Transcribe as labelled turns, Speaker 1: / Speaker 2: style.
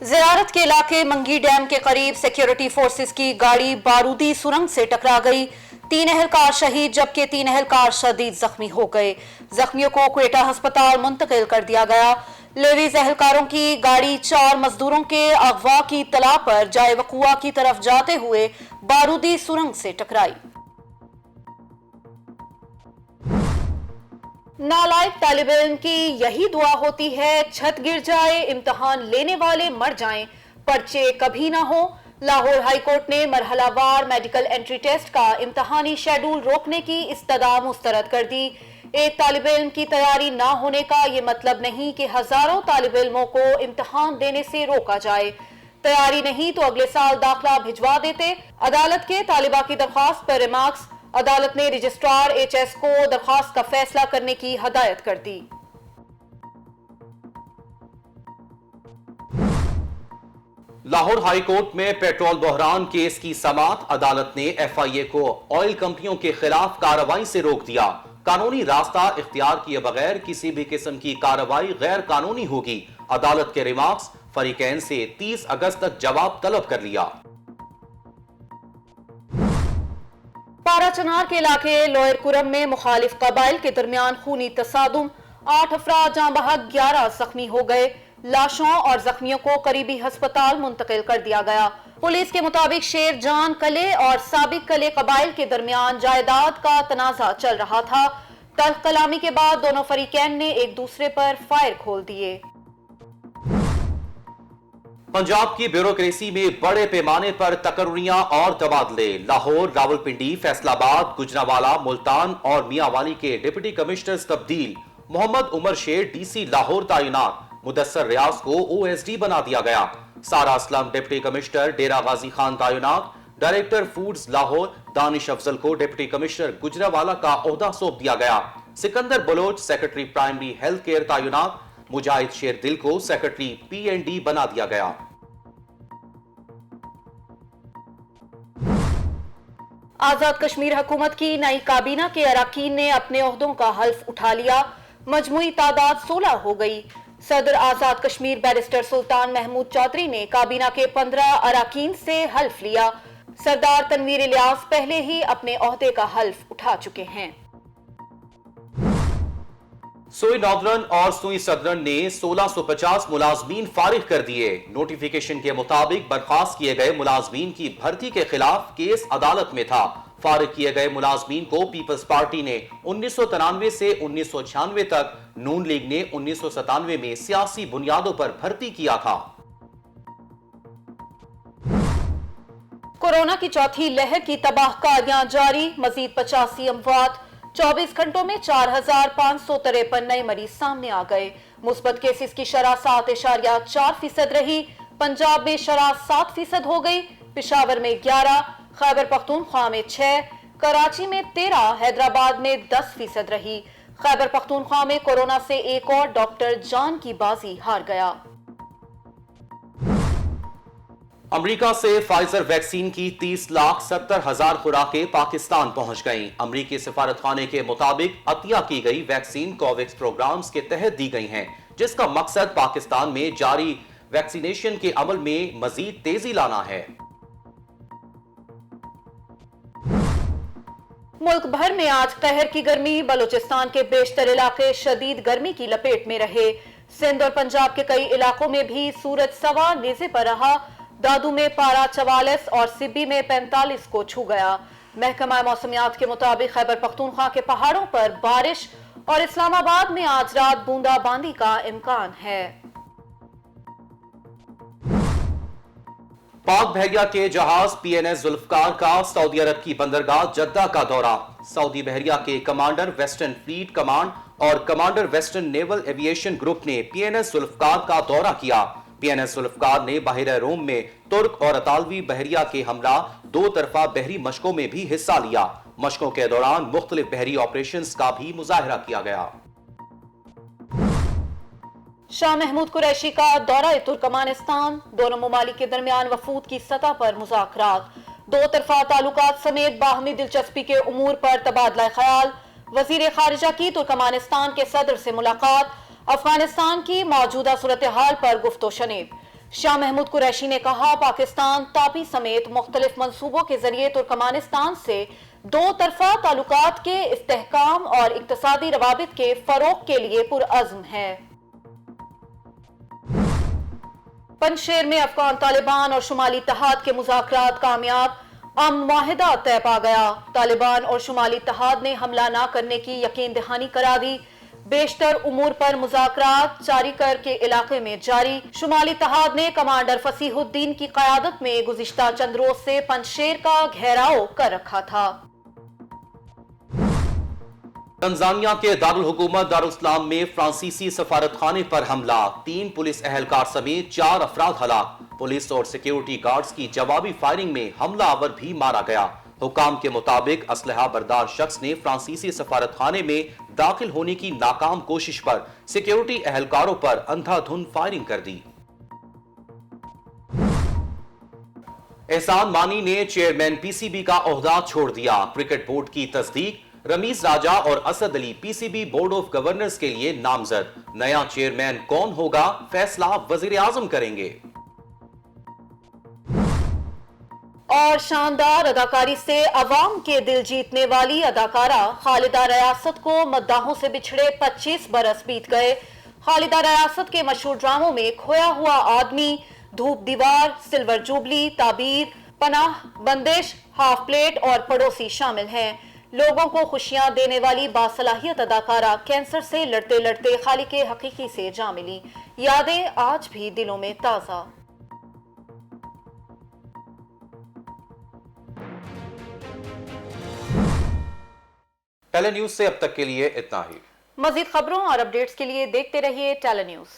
Speaker 1: زیارت کے علاقے منگی ڈیم کے قریب سیکیورٹی فورسز کی گاڑی بارودی سرنگ سے ٹکرا گئی، 3 اہلکار شہید جبکہ 3 اہلکار شدید زخمی ہو گئے۔ زخمیوں کو کوئٹہ ہسپتال منتقل کر دیا گیا۔ لیویز اہلکاروں کی گاڑی 4 مزدوروں کے اغوا کی اطلاع پر جائے وقوع کی طرف جاتے ہوئے بارودی سرنگ سے ٹکرائی۔ نالائق طالب علم کی یہی دعا ہوتی ہے، چھت گر جائے، امتحان لینے والے مر جائیں، پرچے کبھی نہ ہو۔ لاہور ہائی کورٹ نے مرحلہ وار میڈیکل انٹری ٹیسٹ کا امتحانی شیڈول روکنے کی استدعا مسترد کر دی۔ ایک طالب علم کی تیاری نہ ہونے کا یہ مطلب نہیں کہ ہزاروں طالب علموں کو امتحان دینے سے روکا جائے۔ تیاری نہیں تو اگلے سال داخلہ بھجوا دیتے۔ عدالت کے طالبہ کی درخواست پر ریمارکس، عدالت نے رجسٹرار ایچ ایس کو درخواست کا فیصلہ کرنے کی ہدایت کر دی۔
Speaker 2: لاہور ہائی کورٹ میں پیٹرول بحران کیس کی سماعت، عدالت نے ایف آئی اے کو آئل کمپنیوں کے خلاف کارروائی سے روک دیا۔ قانونی راستہ اختیار کیے بغیر کسی بھی قسم کی کارروائی غیر قانونی ہوگی۔ عدالت کے ریمارکس، فریقین سے 30 اگست تک جواب طلب کر لیا۔
Speaker 1: پارا چنار کے علاقے لوئر کرم میں مخالف قبائل کے درمیان خونی تصادم، 8 افراد جاں بحق 11 زخمی ہو گئے۔ لاشوں اور زخمیوں کو قریبی ہسپتال منتقل کر دیا گیا۔ پولیس کے مطابق شیر جان کلے اور سابق کلے قبائل کے درمیان جائیداد کا تنازع چل رہا تھا۔ تلخ کلامی کے بعد دونوں فریقین نے ایک دوسرے پر فائر کھول دیے۔
Speaker 2: پنجاب کی بیوروکریسی میں بڑے پیمانے پر تقرریاں اور تبادلے۔ لاہور، راولپنڈی، فیصل آباد، گجرانوالہ، ملتان اور میاں والی کے ڈپٹی کمشنرز تبدیل۔ محمد عمر شیر ڈی سی لاہور تعینات، مدثر ریاض کو او ایس ڈی بنا دیا گیا۔ سارا اسلم ڈپٹی کمشنر ڈیرہ غازی خان تعینات۔ ڈائریکٹر فوڈز لاہور دانش افضل کو ڈپٹی کمشنر گجرانوالہ کا عہدہ سونپ دیا گیا۔ Sikandar Baloch secretary primary health care تعینات۔ مجاہد شیر دل کو سیکرٹری پی این ڈی بنا دیا گیا۔
Speaker 1: آزاد کشمیر حکومت کی نئی کابینہ کے اراکین نے اپنے عہدوں کا حلف اٹھا لیا، مجموعی تعداد 16 ہو گئی۔ صدر آزاد کشمیر بیرسٹر سلطان محمود چودھری نے کابینہ کے 15 اراکین سے حلف لیا۔ سردار تنویر الیاس پہلے ہی اپنے عہدے کا حلف اٹھا چکے ہیں۔
Speaker 2: سوئی ناردرن اور سوئی صدرن نے 1650 ملازمین فارغ کر دیے۔ نوٹیفیکیشن کے مطابق برخاست کیے گئے ملازمین کی بھرتی کے خلاف کیس عدالت میں تھا۔ فارغ کیے گئے ملازمین کو پیپلز پارٹی نے 1993 سے 1996 تک، نون لیگ نے 1997 میں سیاسی بنیادوں پر بھرتی کیا تھا۔
Speaker 1: کورونا کی چوتھی لہر کی تباہ کاریاں جاری، مزید 85 اموات۔ 24 گھنٹوں میں 4553 نئے مریض سامنے آ گئے۔ مثبت کیسز کی شرح 7.4% رہی۔ پنجاب میں شرح 7% ہو گئی، پشاور میں 11، خیبر پختونخوا میں 6، کراچی میں 13، حیدرآباد میں 10% رہی۔ خیبر پختونخوا میں کورونا سے ایک اور ڈاکٹر جان کی بازی ہار گیا۔
Speaker 2: امریکہ سے فائزر ویکسین کی 30,70,000 خوراکیں پاکستان پہنچ گئیں۔ امریکی سفارت خانے کے مطابق عطیہ کی گئی ویکسین کوویکس پروگرامز کے تحت دی گئی ہیں، جس کا مقصد پاکستان میں جاری ویکسینیشن کے عمل میں مزید تیزی لانا ہے۔
Speaker 1: ملک بھر میں آج قہر کی گرمی، بلوچستان کے بیشتر علاقے شدید گرمی کی لپیٹ میں رہے۔ سندھ اور پنجاب کے کئی علاقوں میں بھی سورج سوا نیزے پر رہا۔ دادو میں پارا 44 اور سبی میں 45 کو چھو گیا۔ محکمہ موسمیات کے مطابق خیبر پختونخوا کے پہاڑوں پر بارش اور اسلام آباد میں آج رات بوندا باندی کا امکان ہے۔
Speaker 2: پاک بحریہ کے جہاز پی این ایس ذوالفقار کا سعودی عرب کی بندرگاہ جدہ کا دورہ۔ سعودی بحریہ کے کمانڈر ویسٹرن فلیٹ کمانڈ اور کمانڈر ویسٹرن نیول ایوییشن گروپ نے پی این ایس ذوالفقار کا دورہ کیا۔ پی این ایس ذوالفقار نے بحیرہ روم میں ترک اور اطالوی بحریہ کے ہمراہ 2 طرفہ بحری مشقوں میں بھی حصہ لیا۔ مشقوں کے دوران مختلف بحری آپریشنز کا بھی مظاہرہ کیا گیا۔
Speaker 1: شاہ محمود قریشی کا دورہ ترکمانستان، دونوں ممالک کے درمیان وفود کی سطح پر مذاکرات، 2 طرفہ تعلقات سمیت باہمی دلچسپی کے امور پر تبادلہ خیال۔ وزیر خارجہ کی ترکمانستان کے صدر سے ملاقات، افغانستان کی موجودہ صورتحال پر گفت و شنید۔ شاہ محمود قریشی نے کہا پاکستان تاپی سمیت مختلف منصوبوں کے ذریعے ترکمانستان سے دو طرفہ تعلقات کے استحکام اور اقتصادی روابط کے فروغ کے لیے پرعزم ہے۔ پنجشیر میں افغان طالبان اور شمالی اتحاد کے مذاکرات کامیاب، امن معاہدہ طے پا گیا۔ طالبان اور شمالی اتحاد نے حملہ نہ کرنے کی یقین دہانی کرا دی۔ بیشتر امور پر مذاکرات چاری کر کے علاقے میں جاری۔ شمالی اتحاد نے کمانڈر فصیح الدین کی قیادت میں گزشتہ چند روز سے پنجشیر کا گھیراؤ کر رکھا تھا۔
Speaker 2: تنزانیہ کے دارالحکومت دارالاسلام میں فرانسیسی سفارت خانے پر حملہ، 3 پولیس اہلکار سمیت 4 افراد ہلاک۔ پولیس اور سیکیورٹی گارڈز کی جوابی فائرنگ میں حملہ آور بھی مارا گیا۔ حکام کے مطابق اسلحہ بردار شخص نے فرانسیسی سفارت خانے میں داخل ہونے کی ناکام کوشش پر سیکیورٹی اہلکاروں پر اندھا دھند فائرنگ کر دی۔ احسان مانی نے چیئرمین پی سی بی کا عہدہ چھوڑ دیا۔ کرکٹ بورڈ کی تصدیق، رمیز راجہ اور Asad Ali P C B board of governors کے لیے نامزد۔ نیا چیئرمین کون ہوگا، فیصلہ وزیر اعظم کریں گے۔
Speaker 1: اور شاندار اداکاری سے عوام کے دل جیتنے والی اداکارہ خالدہ ریاست کو مداحوں سے بچھڑے 25 برس بیت گئے۔ خالدہ ریاست کے مشہور ڈراموں میں کھویا ہوا آدمی، دھوپ دیوار، سلور جوبلی، تعبیر، پناہ، بندش، ہاف پلیٹ اور پڑوسی شامل ہیں۔ لوگوں کو خوشیاں دینے والی باصلاحیت اداکارہ کینسر سے لڑتے لڑتے خالق حقیقی سے جا ملی۔ یادیں آج بھی دلوں میں تازہ۔
Speaker 2: ٹیلی نیوز سے اب تک کے لیے اتنا ہی۔
Speaker 1: مزید خبروں اور اپڈیٹس کے لیے دیکھتے رہیے ٹیلی نیوز۔